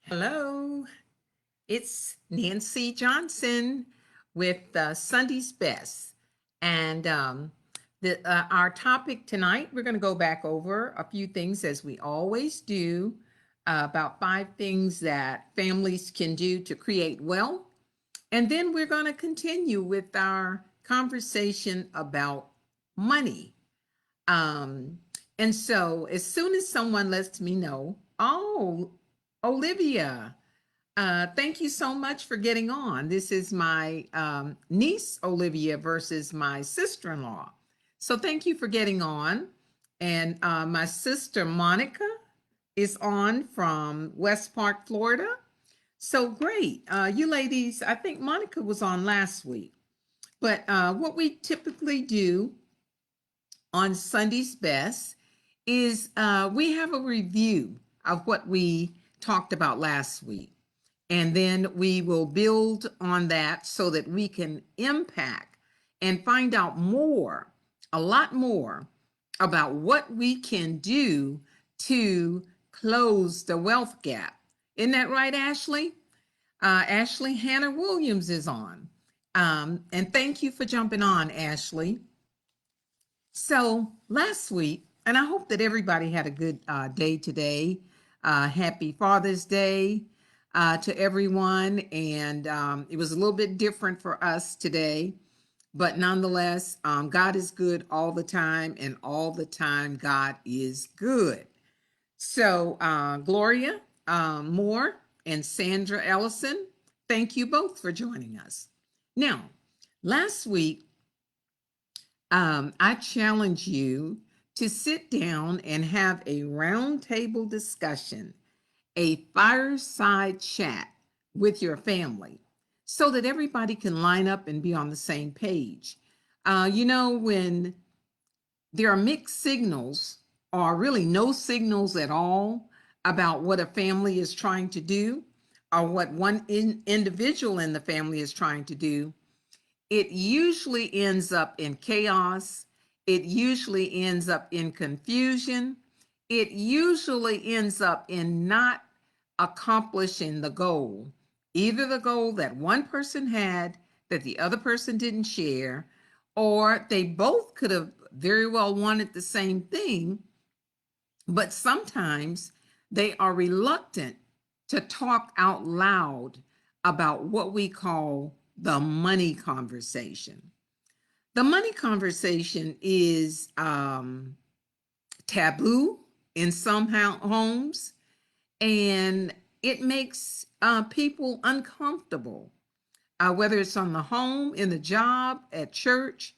Hello, it's Nancy Johnson with Sunday's Best. And our topic tonight, we're going to go back over a few things as we always do, about 5 things that families can do to create wealth. And then we're going to continue with our conversation about money. Um, and so as soon as someone lets me know, oh, Olivia, thank you so much for getting on. This is my niece, Olivia, versus my sister in law. So thank you for getting on. And my sister, Monica, is on from West Park, Florida. So great. You ladies, I think Monica was on last week. But what we typically do on Sunday's Best is we have a review of what we talked about last week. And then we will build on that so that we can impact and find out more, a lot more about what we can do to close the wealth gap. Isn't that right, Ashley? Ashley Hannah Williams is on. And thank you for jumping on, Ashley. So last week, and I hope that everybody had a good day today. Happy Father's Day to everyone. And it was a little bit different for us today, but nonetheless, God is good all the time, and all the time, God is good. So, Gloria Moore and Sandra Ellison, thank you both for joining us. Now, last week, I challenge you to sit down and have a roundtable discussion, a fireside chat with your family so that everybody can line up and be on the same page. When there are mixed signals or really no signals at all about what a family is trying to do or what one individual in the family is trying to do, it usually ends up in chaos. It usually ends up in confusion. It usually ends up in not accomplishing the goal, either the goal that one person had that the other person didn't share, or they both could have very well wanted the same thing, but sometimes they are reluctant to talk out loud about what we call the money conversation. The money conversation is taboo in some homes, and it makes people uncomfortable, whether it's on the home, in the job, at church,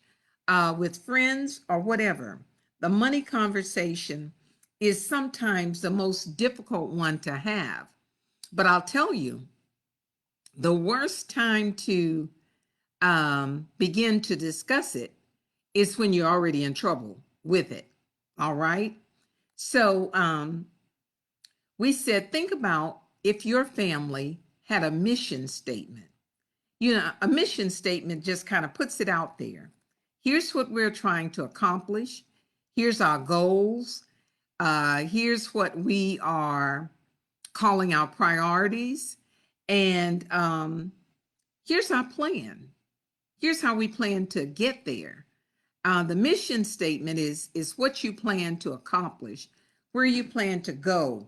with friends, or whatever. The money conversation is sometimes the most difficult one to have. But I'll tell you, the worst time to begin to discuss it is when you're already in trouble with it. All right. So we said, think about if your family had a mission statement. A mission statement just kind of puts it out there. Here's what we're trying to accomplish. Here's our goals. Here's what we are calling our priorities. And here's our plan. Here's how we plan to get there. The mission statement is what you plan to accomplish, where you plan to go,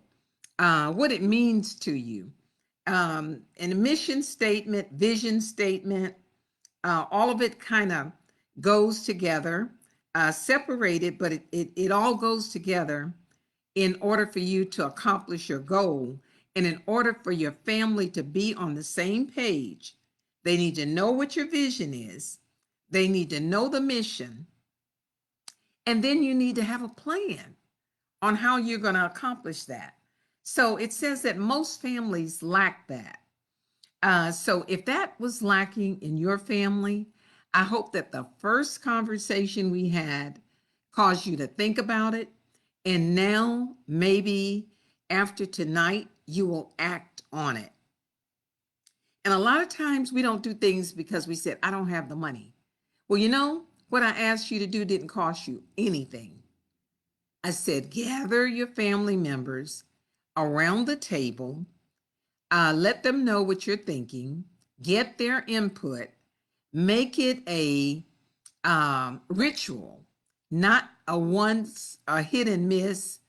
what it means to you. And a mission statement, vision statement, all of it kind of goes together, separated, but it all goes together in order for you to accomplish your goal. And in order for your family to be on the same page, they need to know what your vision is. They need to know the mission. And then you need to have a plan on how you're going to accomplish that. So it says that most families lack that. So if that was lacking in your family, I hope that the first conversation we had caused you to think about it. And now, maybe after tonight, you will act on it. And a lot of times we don't do things because we said, I don't have the money. Well, what I asked you to do didn't cost you anything. I said, gather your family members around the table, Let them know what you're thinking, get their input, make it a ritual, not a hit and miss,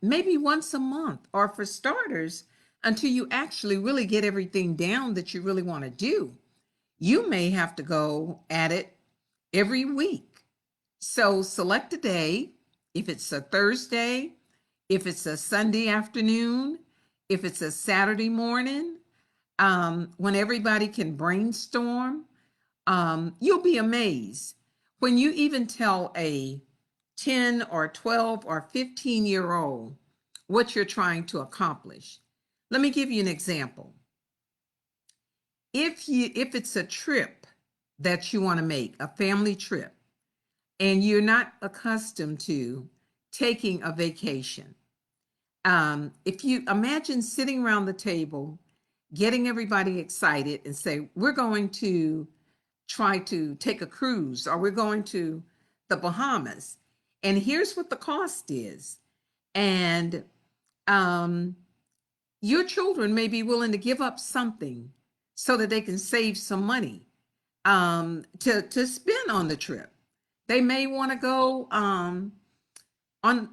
maybe once a month, or for starters, until you actually really get everything down that you really want to do. You may have to go at it every week. So select a day, if it's a Thursday, if it's a Sunday afternoon, if it's a Saturday morning, when everybody can brainstorm. You'll be amazed when you even tell a 10 or 12 or 15-year-old what you're trying to accomplish. Let me give you an example. If it's a trip that you want to make, a family trip, and you're not accustomed to taking a vacation, if you imagine sitting around the table, getting everybody excited and say, we're going to try to take a cruise, or we're going to the Bahamas, and here's what the cost is. And your children may be willing to give up something so that they can save some money to spend on the trip. They may want to go on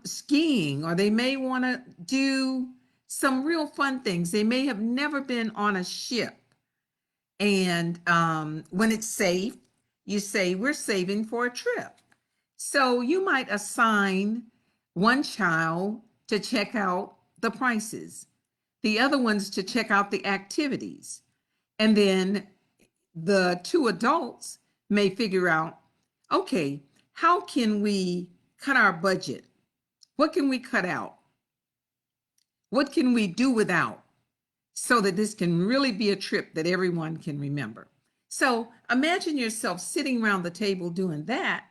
skiing, or they may want to do some real fun things. They may have never been on a ship. And when it's safe, you say, we're saving for a trip. So you might assign one child to check out the prices, the other ones to check out the activities. And then the two adults may figure out, okay, how can we cut our budget? What can we cut out? What can we do without, so that this can really be a trip that everyone can remember? So imagine yourself sitting around the table doing that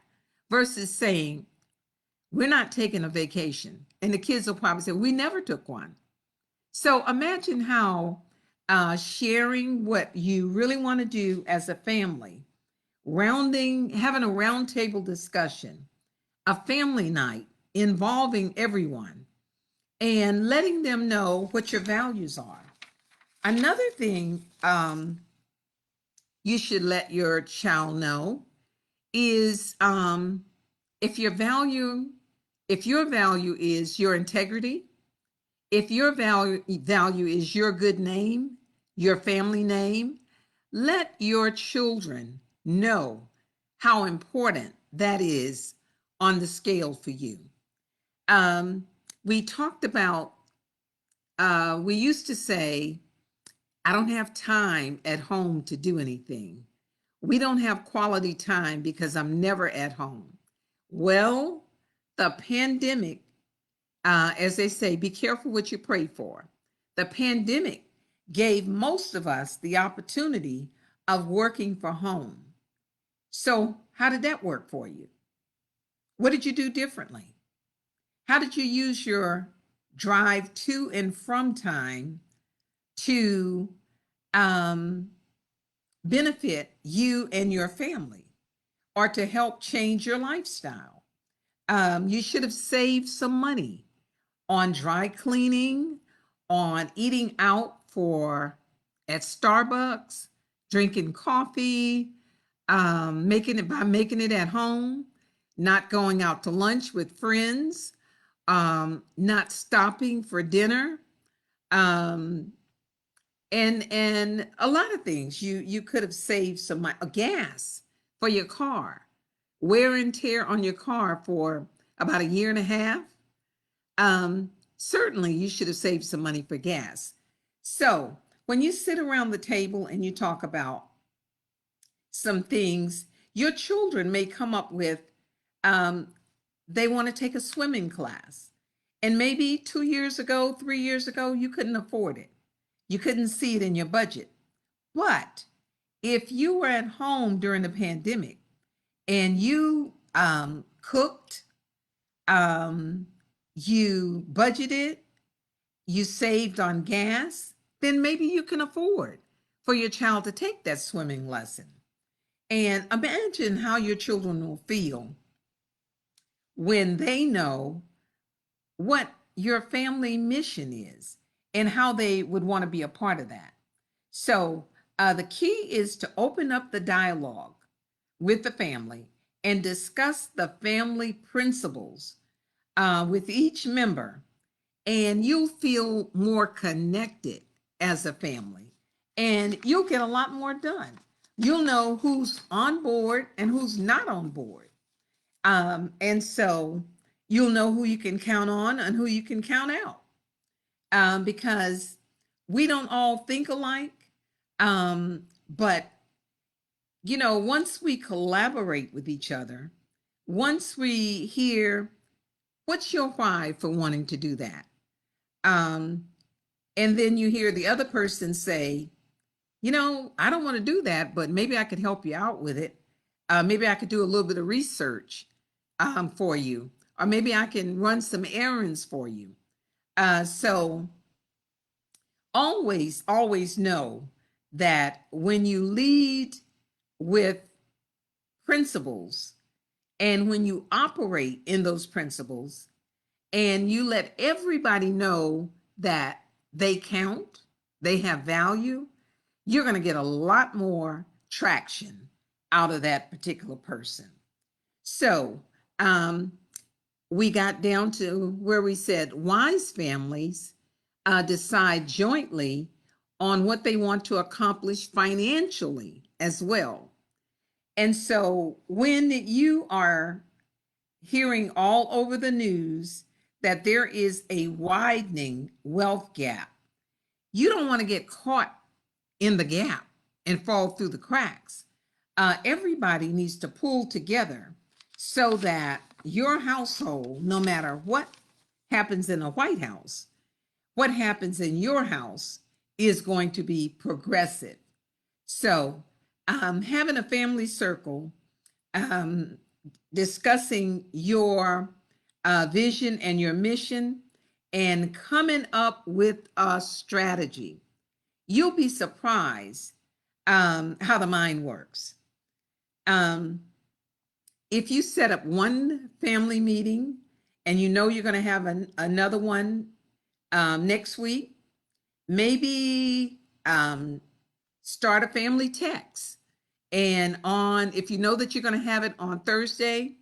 versus saying, we're not taking a vacation. And the kids will probably say, we never took one. So imagine how sharing what you really want to do as a family, having a roundtable discussion, a family night involving everyone, and letting them know what your values are. Another thing you should let your child know is if your value is your integrity, if your value is your good name, your family name, let your children know how important that is on the scale for you. We talked about, we used to say, I don't have time at home to do anything. We don't have quality time because I'm never at home. Well, the pandemic, as they say, be careful what you pray for. The pandemic gave most of us the opportunity of working from home. So how did that work for you? What did you do differently? How did you use your drive to and from time to benefit you and your family, or to help change your lifestyle? You should have saved some money on dry cleaning, on eating out at Starbucks, drinking coffee, making it at home, not going out to lunch with friends, not stopping for dinner, and a lot of things. You could have saved some gas for your car, wear and tear on your car for about a year and a half. Certainly you should have saved some money for gas. So when you sit around the table and you talk about some things, your children may come up with, they want to take a swimming class. And maybe 2 years ago, 3 years ago, you couldn't afford it. You couldn't see it in your budget. But if you were at home during the pandemic and you cooked, you budgeted, you saved on gas, then maybe you can afford for your child to take that swimming lesson. And imagine how your children will feel when they know what your family mission is. and how they would want to be a part of that. So the key is to open up the dialogue with the family and discuss the family principles with each member, and you'll feel more connected as a family, and you'll get a lot more done. You'll know who's on board and who's not on board. And so you'll know who you can count on and who you can count out, because we don't all think alike. But, once we collaborate with each other, once we hear what's your why for wanting to do that, um, and then you hear the other person say, I don't want to do that, but maybe I could help you out with it. Maybe I could do a little bit of research for you, or maybe I can run some errands for you. So always know that when you lead with principles and when you operate in those principles and you let everybody know that they count, they have value, you're going to get a lot more traction out of that particular person. So we got down to where we said wise families decide jointly on what they want to accomplish financially as well. And so when you are hearing all over the news that there is a widening wealth gap, you don't want to get caught in the gap and fall through the cracks. Everybody needs to pull together so that your household, no matter what happens in a White House, what happens in your house is going to be progressive. So, having a family circle, um, discussing your vision and your mission, and coming up with a strategy, you'll be surprised how the mind works. Um, if you set up one family meeting and you're going to have another one next week, maybe start a family text. And if you know that you're going to have it on Thursday,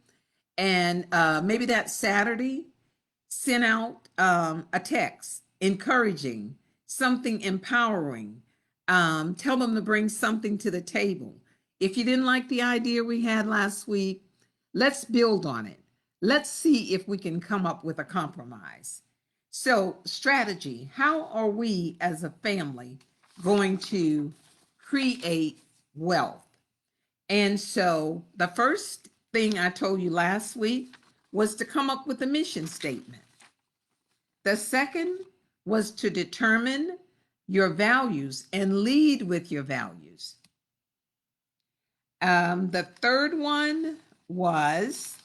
and maybe that Saturday, send out a text encouraging, something empowering. Tell them to bring something to the table. If you didn't like the idea we had last week, let's build on it. Let's see if we can come up with a compromise. So, strategy: how are we as a family going to create wealth? And so, the first thing I told you last week was to come up with a mission statement. The second was to determine your values and lead with your values. The third one was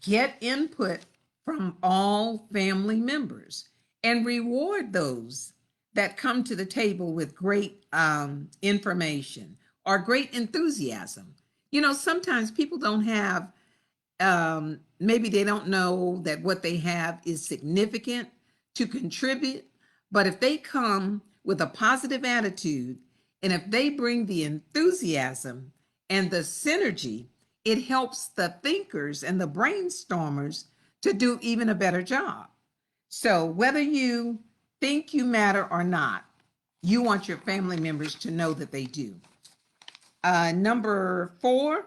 get input from all family members and reward those that come to the table with great information or great enthusiasm. Sometimes people don't have, maybe they don't know that what they have is significant to contribute, but if they come with a positive attitude and if they bring the enthusiasm and the synergy, it helps the thinkers and the brainstormers to do even a better job. So whether you think you matter or not, you want your family members to know that they do. Number 4,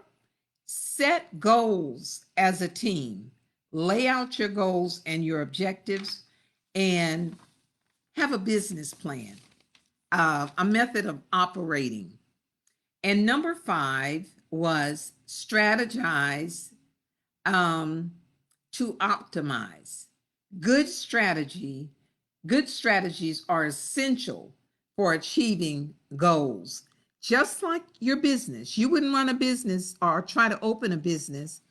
set goals as a team. Lay out your goals and your objectives and have a business plan, a method of operating. And number 5 was strategize to optimize. Good strategies are essential for achieving goals. Just like your business, you wouldn't run a business or try to open a business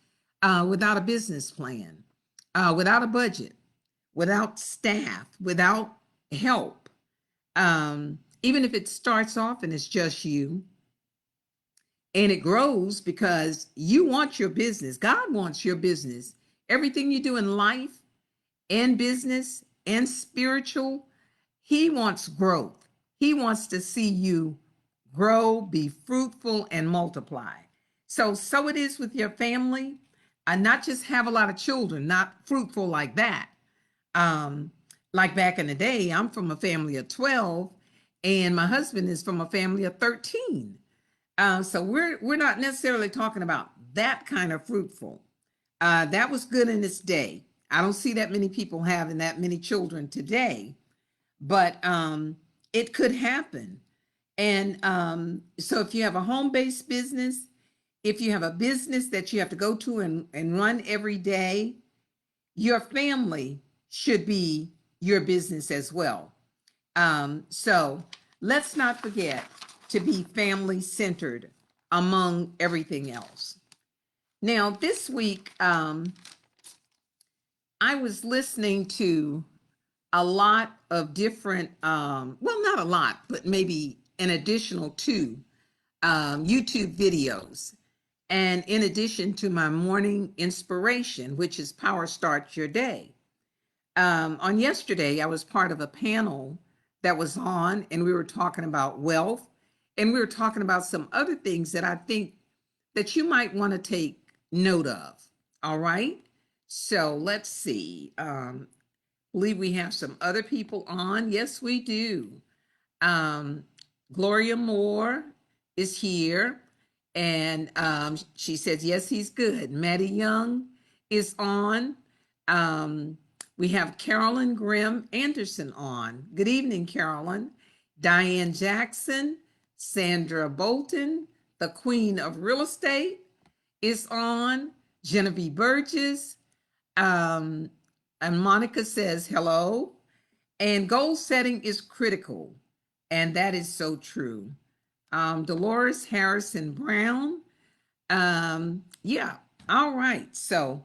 without a business plan, without a budget, without staff, without help. Even if it starts off and it's just you, and it grows because you want your business. God wants your business. Everything you do in life, and business and spiritual. He wants growth. He wants to see you grow, be fruitful, and multiply. So it is with your family. Not just have a lot of children, not fruitful like that. Um, like back in the day, I'm from a family of 12, and my husband is from a family of 13. So we're not necessarily talking about that kind of fruitful. That was good in its day. I don't see that many people having that many children today, but it could happen. And so if you have a home-based business, if you have a business that you have to go to and run every day, your family should be your business as well. So let's not forget to be family centered among everything else. Now, this week, I was listening to a lot of different, well, not a lot, but maybe an additional two YouTube videos. And in addition to my morning inspiration, which is Power Starts Your Day. On yesterday, I was part of a panel that was on, and we were talking about wealth, and we were talking about some other things that I think that you might want to take note of. All right. So let's see. Believe we have some other people on. Yes, we do. Um, Gloria Moore is here, and she says, yes, he's good. Maddie Young is on. We have Carolyn Grimm Anderson on. Good evening, Carolyn. Diane Jackson, Sandra Bolton, the Queen of Real Estate, is on. Genevieve Burgess, and Monica says hello. And goal setting is critical, and that is so true. Dolores Harrison Brown, yeah, all right. So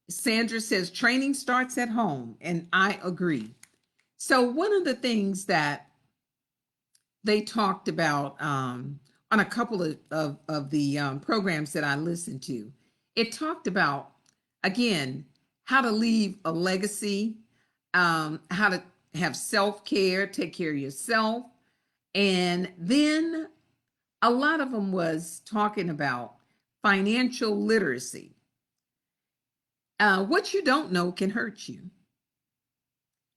Sandra says training starts at home, and I agree. So one of the things that they talked about on a couple of the programs that I listened to, it talked about, again, how to leave a legacy, how to have self-care, take care of yourself. And then a lot of them was talking about financial literacy. What you don't know can hurt you.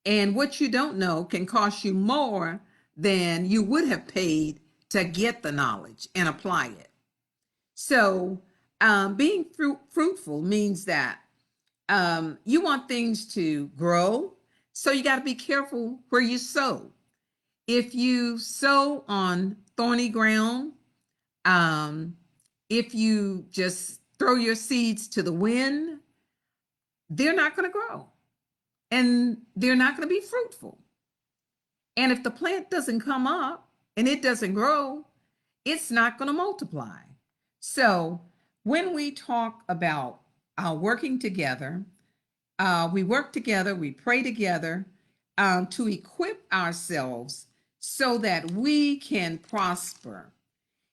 And what you don't know can cost you more than you would have paid to get the knowledge and apply it. So being fruitful means that you want things to grow. So you got to be careful where you sow. If you sow on thorny ground, if you just throw your seeds to the wind, they're not going to grow and they're not going to be fruitful. And if the plant doesn't come up and it doesn't grow, it's not going to multiply. So when we talk about working together, we work together, we pray together to equip ourselves so that we can prosper.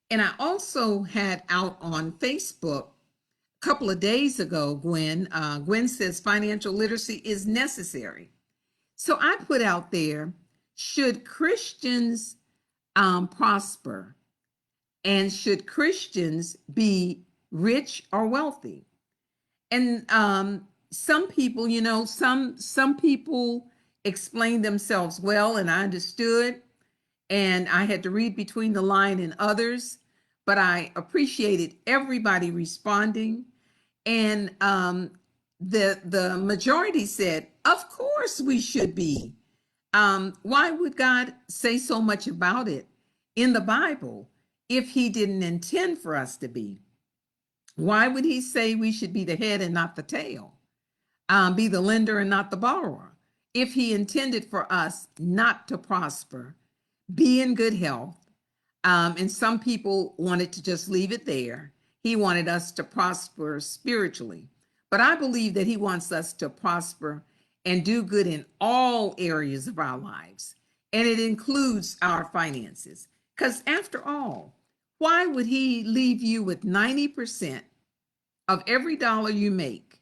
And I also had out on Facebook a couple of days ago, Gwen. Gwen says financial literacy is necessary. So I put out there, should Christians prosper? And should Christians be rich or wealthy? And some people, some people explain themselves well, and I understood. And I had to read between the line and others, but I appreciated everybody responding. And the majority said, of course we should be. Why would God say so much about it in the Bible if he didn't intend for us to be? Why would he say we should be the head and not the tail? Be the lender and not the borrower? If he intended for us not to prosper, be in good health, and some people wanted to just leave it there. He wanted us to prosper spiritually. But I believe that he wants us to prosper and do good in all areas of our lives. And it includes our finances. Because after all, why would he leave you with 90% of every dollar you make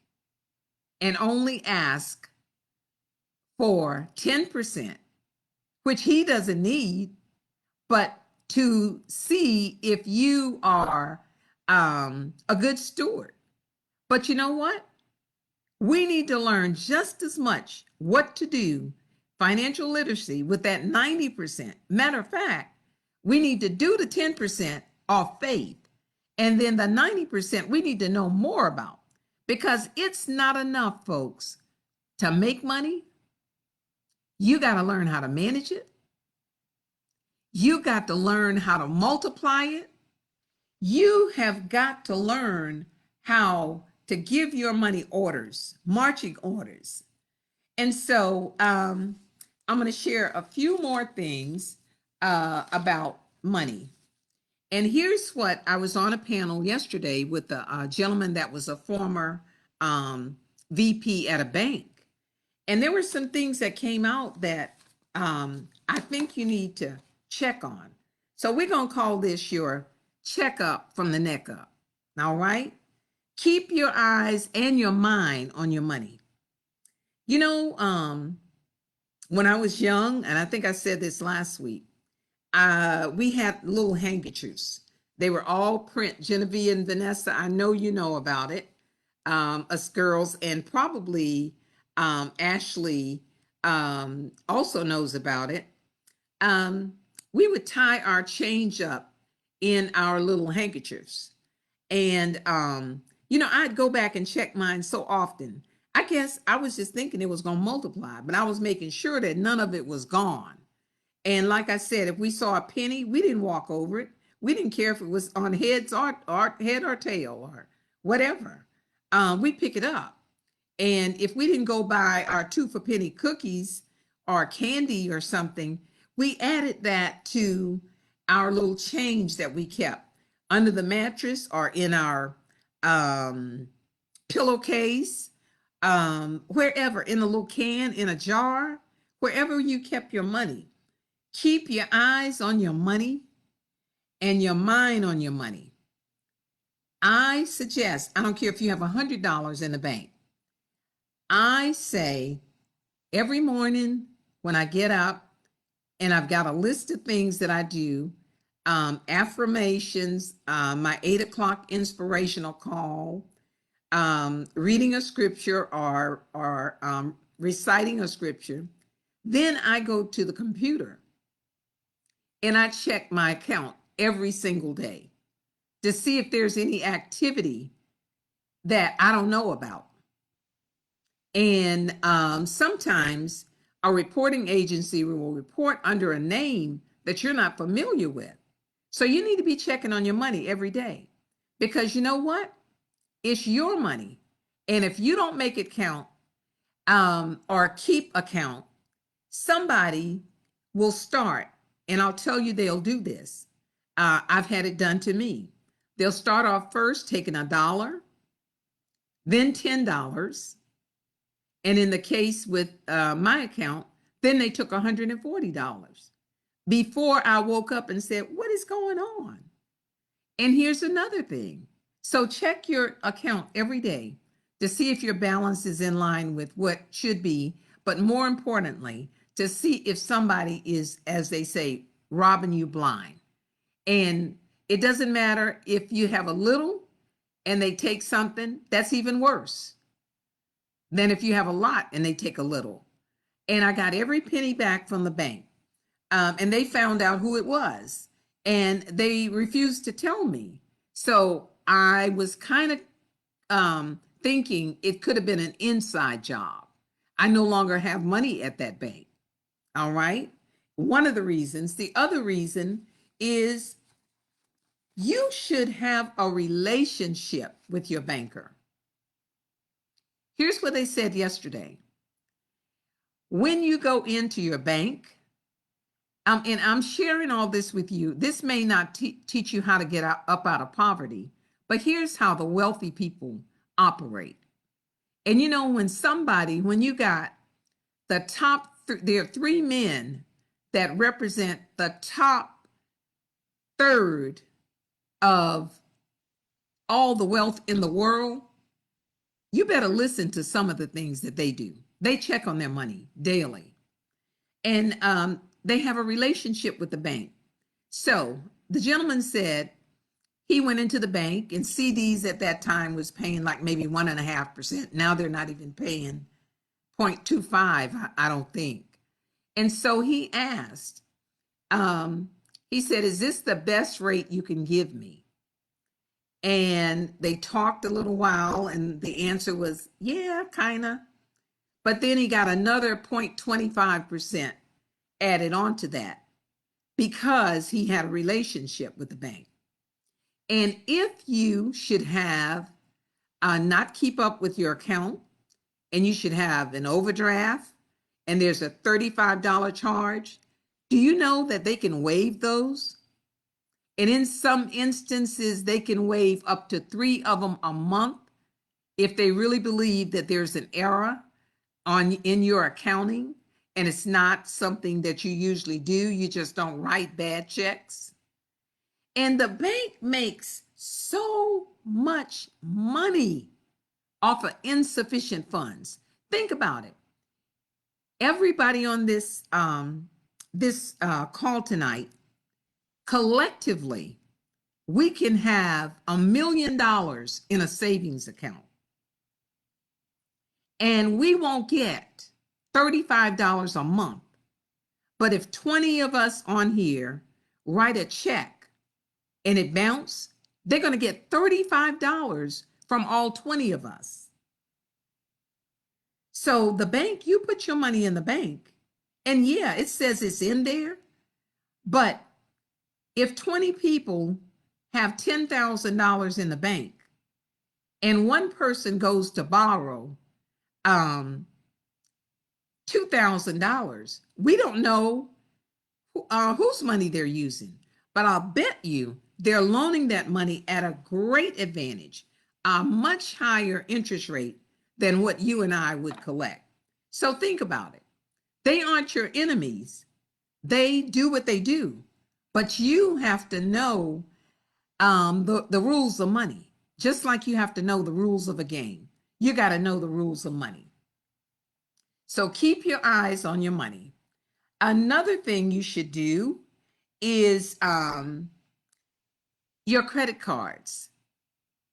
and only ask for 10%, which he doesn't need, but to see if you are a good steward. But you know what? We need to learn just as much what to do, financial literacy, with that 90%. Matter of fact, we need to do the 10% off faith. And then the 90% we need to know more about, because it's not enough, folks, to make money. You got to learn how to manage it. You got to learn how to multiply it. You have got to learn how to give your money orders, marching orders. And so I'm going to share a few more things about money. And here's what I was on a panel yesterday with a gentleman that was a former VP at a bank. And there were some things that came out that I think you need to check on. So we're going to call this your checkup from the neck up. All right? Keep your eyes and your mind on your money. You know, when I was young, and I think I said this last week, we had little handkerchiefs. They were all print. Genevieve and Vanessa, I know you know about it, us girls, and probably Ashley also knows about it. We would tie our change up in our little handkerchiefs. And, you know, I'd go back and check mine so often. I guess I was just thinking it was going to multiply, but I was making sure that none of it was gone. And like I said, if we saw a penny, we didn't walk over it. We didn't care if it was on head or tail or whatever. We'd pick it up. And if we didn't go buy our 2 for penny cookies or candy or something, we added that to our little change that we kept under the mattress or in our pillowcase, wherever, in a little can, in a jar, wherever you kept your money. Keep your eyes on your money and your mind on your money. I suggest, I don't care if you have $100 in the bank, I say every morning when I get up, and I've got a list of things that I do, affirmations, my 8 o'clock inspirational call, reading a scripture or reciting a scripture. Then I go to the computer and I check my account every single day to see if there's any activity that I don't know about. And sometimes a reporting agency will report under a name that you're not familiar with. So you need to be checking on your money every day, because you know what? It's your money. And if you don't make it count or keep account, somebody will start, and I'll tell you they'll do this. I've had it done to me. They'll start off first taking $1, then $10. And in the case with my account, then they took $140 before I woke up and said, what is going on? And here's another thing. So check your account every day to see if your balance is in line with what should be, but more importantly, to see if somebody is, as they say, robbing you blind. And it doesn't matter if you have a little and they take something, that's even worse than if you have a lot and they take a little. And I got every penny back from the bank. And they found out who it was, and they refused to tell me. So I was kind of thinking it could have been an inside job. I no longer have money at that bank. All right. One of the reasons. The other reason is you should have a relationship with your banker. Here's what they said yesterday. When you go into your bank, and I'm sharing all this with you, this may not teach you how to get up out of poverty, but here's how the wealthy people operate. And you know, when you got the top, there are 3 men that represent the top third of all the wealth in the world, you better listen to some of the things that they do. They check on their money daily. And they have a relationship with the bank. So the gentleman said he went into the bank, and CDs at that time was paying like maybe 1.5%. Now they're not even paying 0.25, I don't think. And so he asked, he said, "Is this the best rate you can give me?" And they talked a little while, and the answer was, "Yeah, kind of." But then he got another 0.25% added onto that because he had a relationship with the bank. And if you should have not keep up with your account, and you should have an overdraft, and there's a $35 charge, do you know that they can waive those? And in some instances, they can waive up to 3 of them a month if they really believe that there's an error in your accounting, and it's not something that you usually do. You just don't write bad checks. And the bank makes so much money off of insufficient funds. Think about it. Everybody on this call tonight, collectively, we can have $1 million in a savings account, and we won't get $35 a month. But if 20 of us on here write a check and it bounces, they're going to get $35 from all 20 of us. So the bank, you put your money in the bank, and yeah, it says it's in there, but if 20 people have $10,000 in the bank and one person goes to borrow $2,000, we don't know whose money they're using, but I'll bet you they're loaning that money at a great advantage, a much higher interest rate than what you and I would collect. So think about it. They aren't your enemies. They do what they do, but you have to know the rules of money, just like you have to know the rules of a game. You got to know the rules of money. So keep your eyes on your money. Another thing you should do is your credit cards.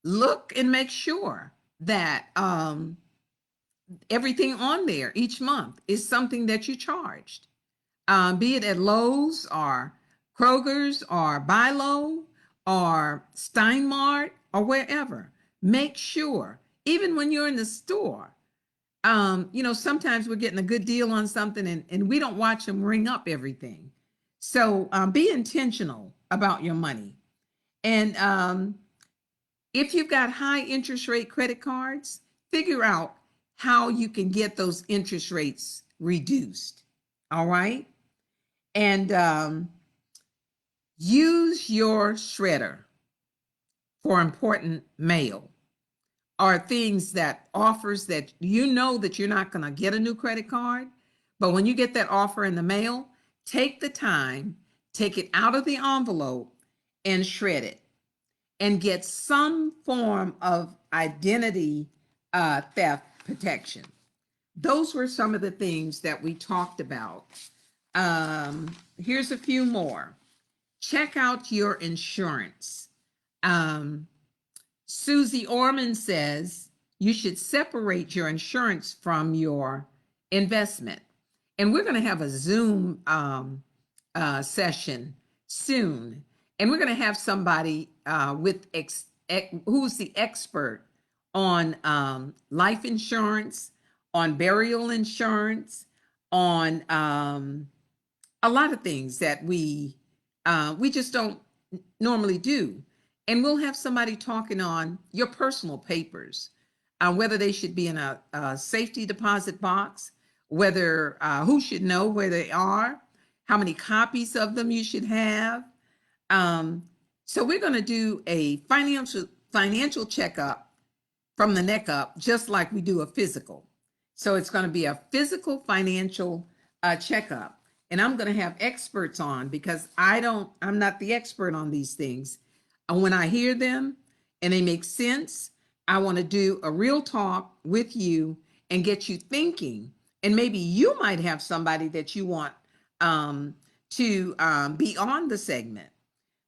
Look and make sure that everything on there each month is something that you charged, be it at Lowe's or Kroger's or Bi-Lo or Steinmart or wherever. Make sure, even when you're in the store, sometimes we're getting a good deal on something, and we don't watch them ring up everything. So be intentional about your money. And if you've got high interest rate credit cards, figure out how you can get those interest rates reduced. All right. And use your shredder for important mail or things that offers that you know that you're not going to get a new credit card. But when you get that offer in the mail, take the time, take it out of the envelope and shred it and get some form of identity theft protection. Those were some of the things that we talked about. Here's a few more. Check out your insurance. Susie Orman says you should separate your insurance from your investment. And we're going to have a Zoom session soon. And we're going to have somebody who's the expert on life insurance, on burial insurance, on a lot of things that we just don't normally do. And we'll have somebody talking on your personal papers, whether they should be in a safety deposit box, whether who should know where they are, how many copies of them you should have. So we're going to do a financial checkup from the neck up, just like we do a physical. So it's going to be a physical financial checkup. And I'm going to have experts on because I'm not the expert on these things. And when I hear them and they make sense, I want to do a real talk with you and get you thinking And maybe you might have somebody that you want um, to be on the segment.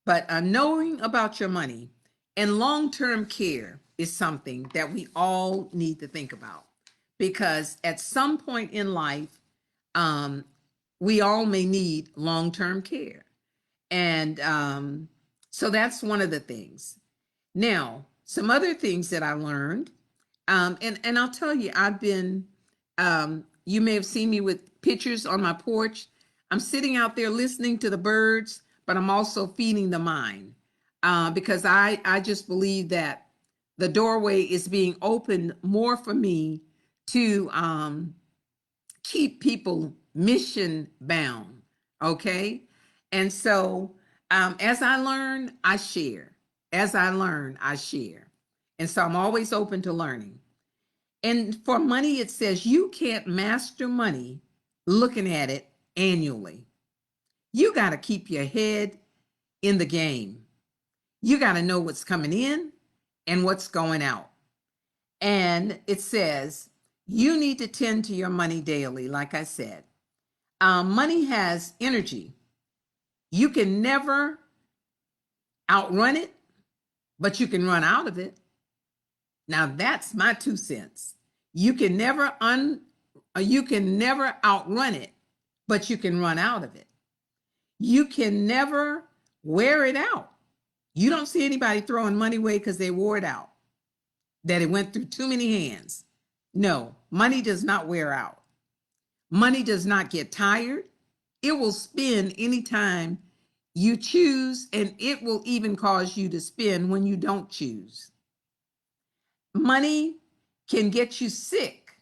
But knowing about your money and long-term care is something that we all need to think about, because at some point in life, um, we all may need long-term care. And so that's one of the things. Now, some other things that I learned, and I'll tell you, I've been, you may have seen me with pictures on my porch. I'm sitting out there listening to the birds, but I'm also feeding the mind, because I just believe that the doorway is being opened more for me to keep people mission bound. Okay. And so as I learn, I share. As I learn, I share. And so I'm always open to learning. And for money, it says you can't master money looking at it annually. You got to keep your head in the game. You got to know what's coming in and what's going out. And it says you need to tend to your money daily, like I said. Money has energy. You can never outrun it, but you can run out of it. Now that's my 2 cents. You can never outrun it, but you can run out of it. You can never wear it out. You don't see anybody throwing money away because they wore it out, that it went through too many hands. No, money does not wear out. Money does not get tired. It will spend anytime you choose, and it will even cause you to spend when you don't choose. Money can get you sick,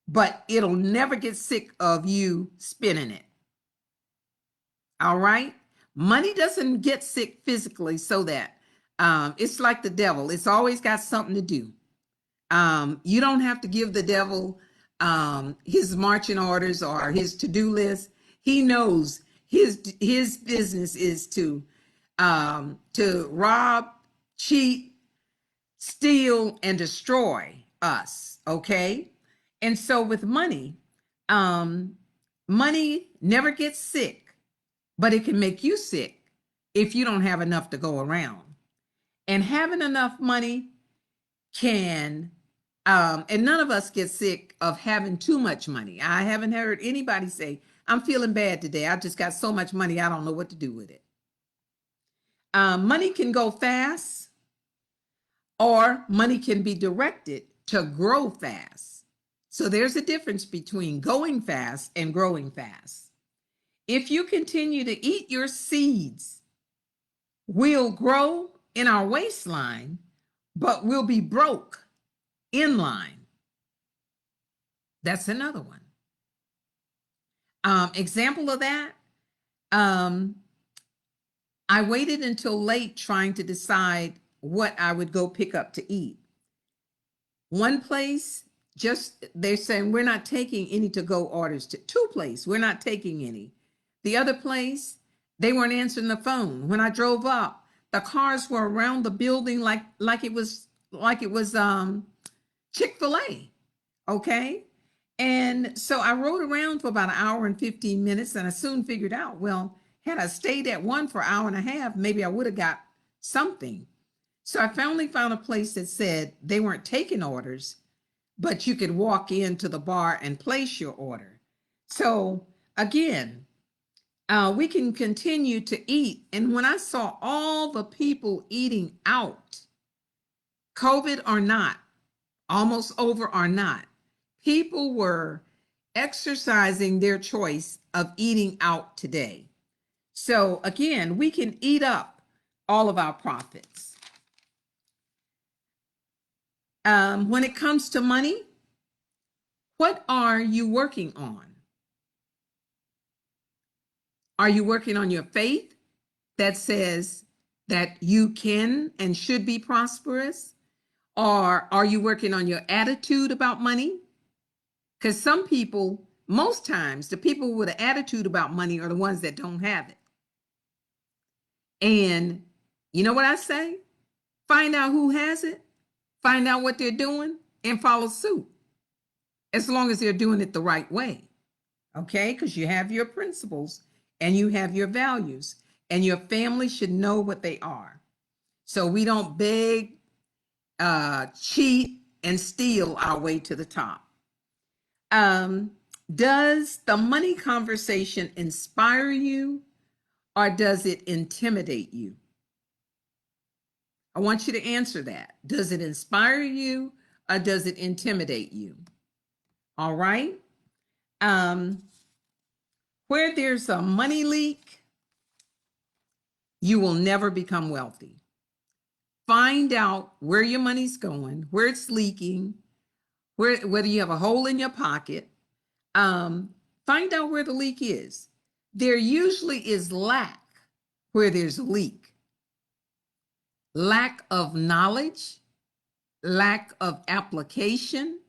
but it'll never get sick of you spending it. All right? Money doesn't get sick physically, so that it's like the devil. It's always got something to do. You don't have to give the devil his marching orders or his to-do list. He knows his business is to rob, cheat, steal, and destroy us. Okay, and so with money, money never gets sick, but it can make you sick if you don't have enough to go around. And having enough money can and none of us get sick of having too much money. I haven't heard anybody say, I'm feeling bad today. I've just got so much money, I don't know what to do with it. Money can go fast, or money can be directed to grow fast. So there's a difference between going fast and growing fast. If you continue to eat your seeds, we'll grow in our waistline, but we'll be broke in line. That's another one. Example of that, I waited until late trying to decide what I would go pick up to eat. One place, just they're saying we're not taking any to-go orders. To two places, we're not taking any. The other place, they weren't answering the phone. When I drove up, the cars were around the building like it was Chick-fil-A. Okay. And so I rode around for about an hour and 15 minutes, and I soon figured out, well, had I stayed at one for an hour and a half, maybe I would have got something. So I finally found a place that said they weren't taking orders, but you could walk into the bar and place your order. So again, we can continue to eat. And when I saw all the people eating out, COVID or not, almost over or not, people were exercising their choice of eating out today. So again, we can eat up all of our profits. When it comes to money, what are you working on? Are you working on your faith that says that you can and should be prosperous? Or are you working on your attitude about money? Because some people, most times, the people with an attitude about money are the ones that don't have it. And you know what I say? Find out who has it, find out what they're doing, and follow suit. as long as they're doing it the right way. Okay? Because you have your principles and you have your values, and your family should know what they are. So we don't beg, cheat, and steal our way to the top. Does the money conversation inspire you, or does it intimidate you? I want you to answer that. Does it inspire you, or does it intimidate you? All right. Where there's a money leak, you will never become wealthy. Find out where your money's going, where it's leaking, whether you have a hole in your pocket. Find out where the leak is. There usually is lack where there's a leak. Lack of knowledge, lack of application.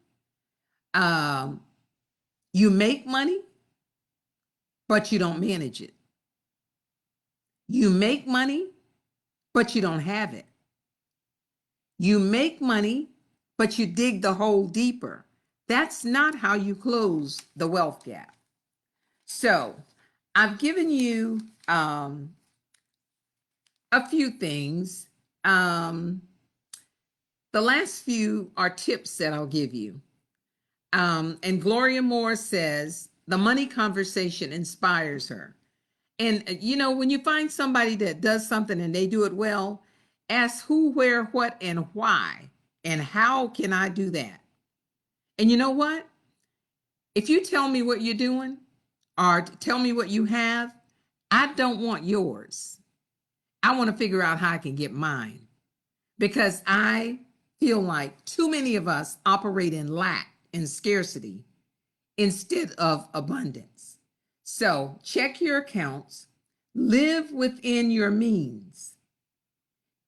You make money, but you don't manage it. You make money, but you don't have it. You make money, but you dig the hole deeper. That's not how you close the wealth gap. So I've given you a few things. The last few are tips that I'll give you. And Gloria Moore says, the money conversation inspires her. And, when you find somebody that does something and they do it well, ask who, where, what, and why, and how can I do that? And you know what? If you tell me what you're doing or tell me what you have, I don't want yours. I want to figure out how I can get mine, because I feel like too many of us operate in lack and scarcity instead of abundance. So check your accounts, live within your means.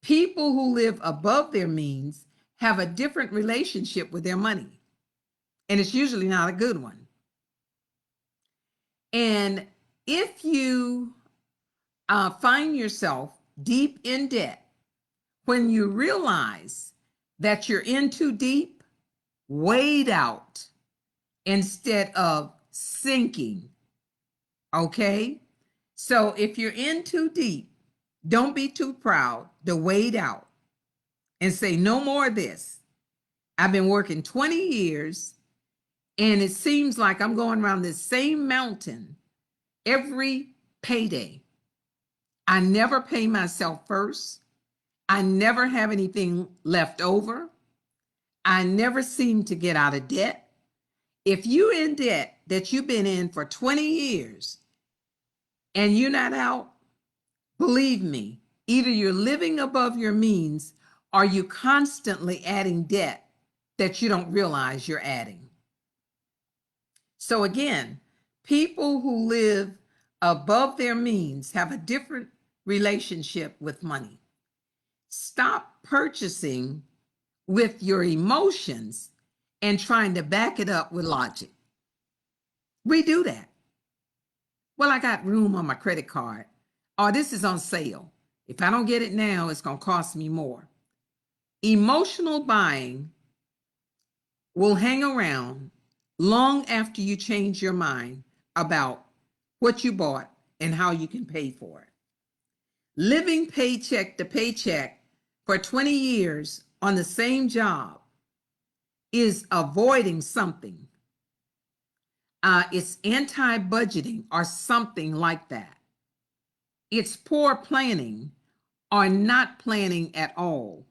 People who live above their means have a different relationship with their money, and it's usually not a good one. And if you find yourself deep in debt, when you realize that you're in too deep, wade out instead of sinking. Okay? So if you're in too deep, don't be too proud to wade out and say, no more of this. I've been working 20 years and it seems like I'm going around this same mountain every payday. I never pay myself first. I never have anything left over. I never seem to get out of debt. If you're in debt that you've been in for 20 years and you're not out, believe me, either you're living above your means or you constantly adding debt that you don't realize you're adding. So again, people who live above their means have a different relationship with money. Stop purchasing with your emotions and trying to back it up with logic. We do that. Well, I got room on my credit card. Or this is on sale. If I don't get it now, it's going to cost me more. Emotional buying will hang around long after you change your mind about what you bought and how you can pay for it. Living paycheck to paycheck for 20 years on the same job is avoiding something. It's anti-budgeting or something like that. It's poor planning or not planning at all.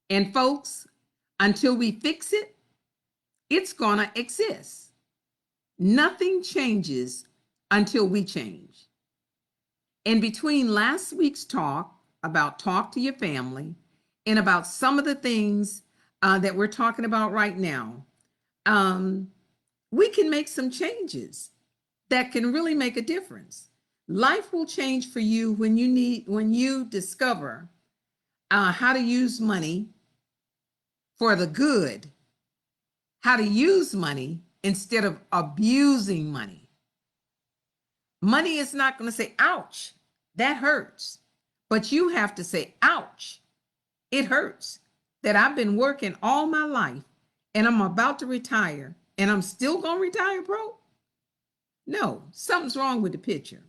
And folks, until we fix it, it's gonna exist. Nothing changes until we change. And between last week's talk about talk to your family and about some of the things that we're talking about right now, we can make some changes that can really make a difference. Life will change for you when you discover how to use money for the good, how to use money instead of abusing money. Money is not going to say, ouch, that hurts. But you have to say, ouch, it hurts that I've been working all my life and I'm about to retire and I'm still going to retire broke? No, something's wrong with the picture.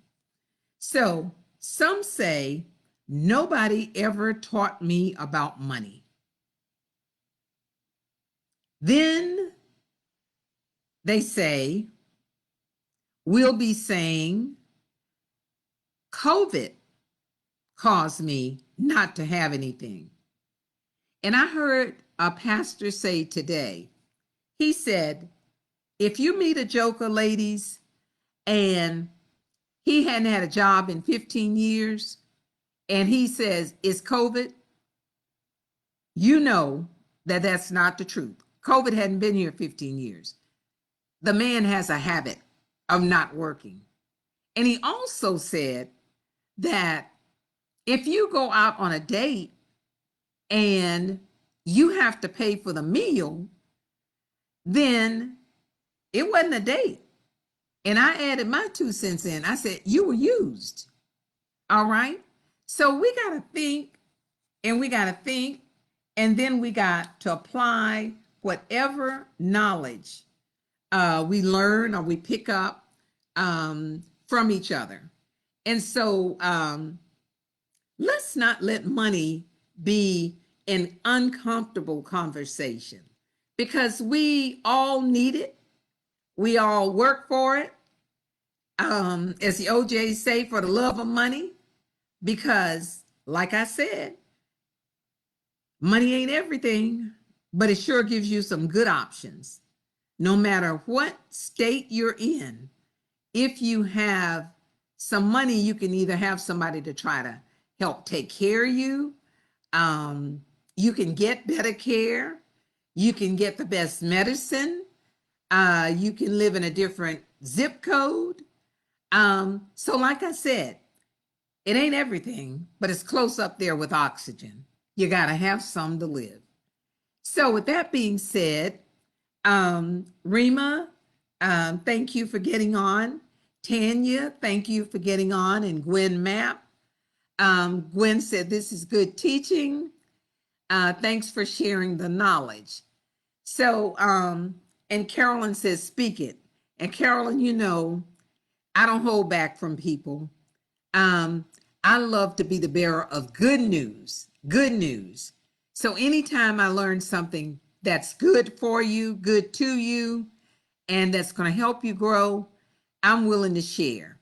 So some say nobody ever taught me about money. Then they say, we'll be saying COVID caused me not to have anything. And I heard a pastor say today, he said, if you meet a joker, ladies, and he hadn't had a job in 15 years, and he says, it's COVID, you know that that's not the truth. COVID hadn't been here 15 years. The man has a habit of not working. And he also said that if you go out on a date and you have to pay for the meal, then it wasn't a date. And I added my 2 cents in. I said, you were used. All right. So we got to think, and we got to think, and then we got to apply whatever knowledge we learn or we pick up from each other. And so let's not let money be an uncomfortable conversation, because we all need it. We all work for it. As the OJs say, for the love of money, because like I said, money ain't everything, but it sure gives you some good options. No matter what state you're in, if you have some money, you can either have somebody to try to help take care of you. You can get better care. You can get the best medicine. You can live in a different zip code. So like I said, it ain't everything, but it's close up there with oxygen. You got to have some to live. So with that being said, Rima, thank you for getting on. Tanya, thank you for getting on. And Gwen Mapp. Gwen said, this is good teaching. Thanks for sharing the knowledge. So, and Carolyn says, speak it. And Carolyn, you know, I don't hold back from people. I love to be the bearer of good news, good news. So anytime I learn something that's good for you, good to you, and that's going to help you grow, I'm willing to share.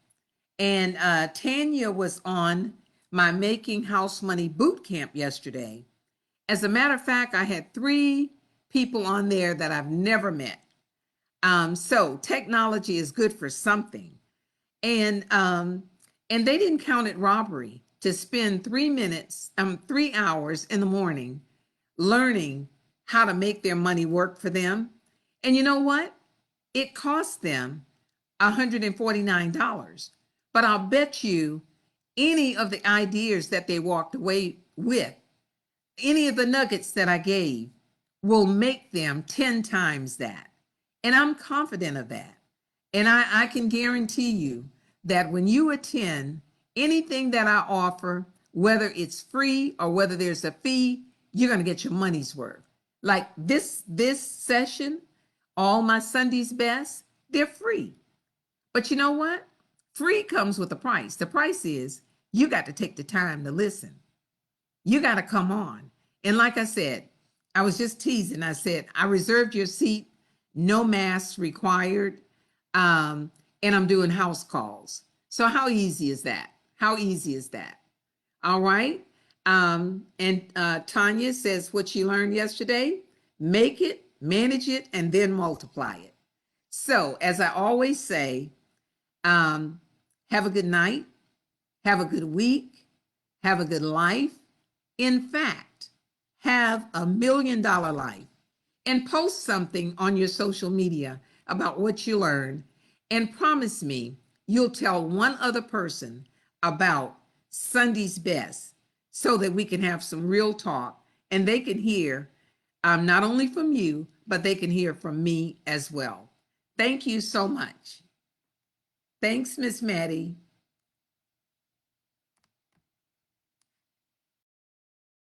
And Tanya was on my Making House Money boot camp yesterday. As a matter of fact, I had 3 people on there that I've never met. So technology is good for something. And they didn't count it robbery to spend 3 hours in the morning learning how to make their money work for them. And you know what? It cost them $149. But I'll bet you any of the ideas that they walked away with, any of the nuggets that I gave, will make them 10 times that. And I'm confident of that. And I can guarantee you that when you attend anything that I offer, whether it's free or whether there's a fee, you're going to get your money's worth. Like this session, all my Sunday's Best, they're free. But you know what? Free comes with a price. The price is you got to take the time to listen. You got to come on. And like I said, I was just teasing. I said, I reserved your seat, no masks required. And I'm doing house calls. So how easy is that? How easy is that? All right. And Tanya says what she learned yesterday, make it, manage it, and then multiply it. So as I always say, have a good night, have a good week, have a good life. In fact, have $1 million life, and post something on your social media about what you learned, and promise me you'll tell one other person about Sunday's Best so that we can have some real talk and they can hear not only from you, but they can hear from me as well. Thank you so much. Thanks, Miss Maddie.